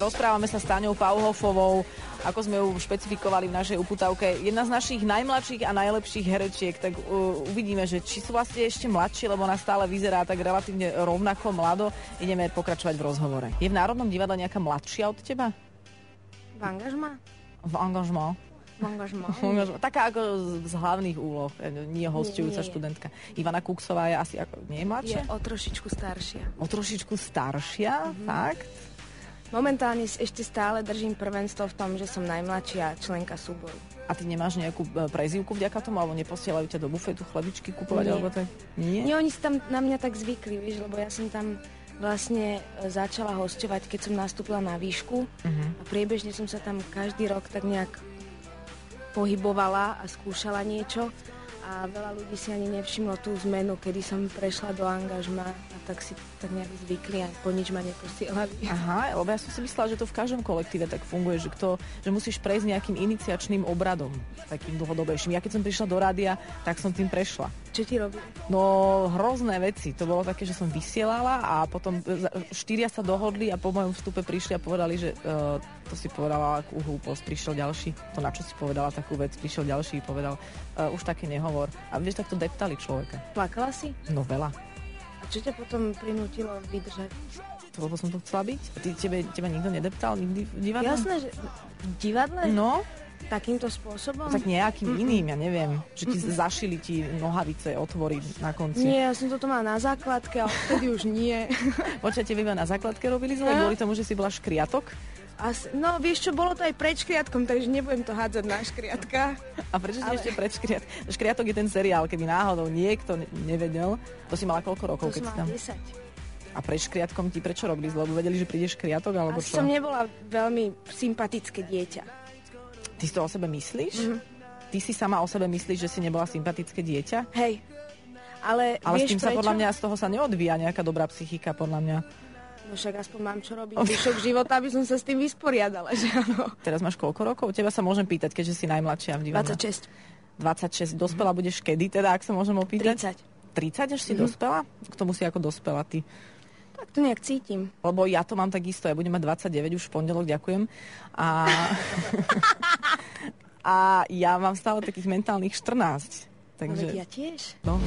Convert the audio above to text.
Rozprávame sa s Táňou Pauhofovou, ako sme ju špecifikovali v našej uputavke. Jedna z našich najmladších a najlepších herečiek, tak uvidíme, že či sú vlastne ešte mladšie, lebo ona stále vyzerá tak relatívne rovnako mlado. Ideme pokračovať v rozhovore. Je v Národnom divadle nejaká mladšia od teba? V angažmá? V angažmá. Taká ako z hlavných úloh, nie hosťujúca študentka. Ivana Kuksová je asi ako, nie je mladšia? Je o trošičku staršia. O trošičku staršia? Fakt? Momentálne ešte stále držím prvenstvo v tom, že som najmladšia členka súboru. A ty nemáš nejakú prezývku vďaka tomu, alebo neposielajú ťa do bufetu chladičky kupovať? Nie. Alebo tak? Nie? Nie, oni si tam na mňa tak zvykli, vieš, lebo ja som tam vlastne začala hosťovať, keď som nastúpila na výšku a priebežne som sa tam každý rok tak nejak pohybovala a skúšala niečo a veľa ľudí si ani nevšimlo tú zmenu, kedy som prešla do angažma a tak si tak nejak zvykli a po nič ma neposielali. Aha, lebo ja som si myslela, že to v každom kolektíve tak funguje, že musíš prejsť nejakým iniciačným obradom, takým dlhodobejším. Ja keď som prišla do rádia, tak som tým prešla. Čo ti robili? No, hrozné veci. To bolo také, že som vysielala a potom 4 sa dohodli a po mojom vstupe prišli a povedali, že to si povedala akú hlúposť, prišiel ďalší. To na čo si povedala takú vec, prišiel ďalší povedal, už také nehovor. A vieš, tak to deptali človeka. Plakala si? No veľa. A čo ťa potom prinútilo vydržať? To, lebo som to chcela byť. Teba nikto nedeptal nikdy v divadle? Jasné, že v divadle? No. Takýmto spôsobom? Tak nejakým iným, ja neviem. Že ti zašili ti nohavice, otvory na konci. Nie, ja som toto mala na základke, ale vtedy už nie. Počkaj, tebe iba na základke robili zle? Kvôli tomu, že si bola škriatok? No, vieš čo, bolo to aj pred škriatkom, takže nebudem to hádzať na škriatka. A prečo si ešte pred škriatkom? Škriatok je ten seriál, keby náhodou niekto nevedel. To si mala koľko rokov, keď si tam? To som mala 10. A pred škriatkom ti prečo robili zle? Lebo vedeli, že príde škriatok, alebo čo? Som nebola veľmi sympatické dieťa. Ty si to o sebe myslíš? Ty si sama o sebe myslíš, že si nebola sympatické dieťa? Hej. Ale s tým vieš sa prečo? podľa mňa z toho sa neodvíja nejaká dobrá psychika, podľa mňa. No však aspoň mám čo robiť. Vyšok života, aby som sa s tým vysporiadala, že áno. Teraz máš koľko rokov? Teba sa môžem pýtať, keďže si najmladšia v divadle. 26. 26. Dospela budeš kedy, teda, ak sa môžem opýtať? 30 až si dospela? K tomu si ako dospela ty? Tak to nejak cítim. Lebo ja to mám takisto, ja budem mať 29 už v pondelok, ďakujem. A ja mám stále takých mentálnych 14. Takže... No, ja tiež. No.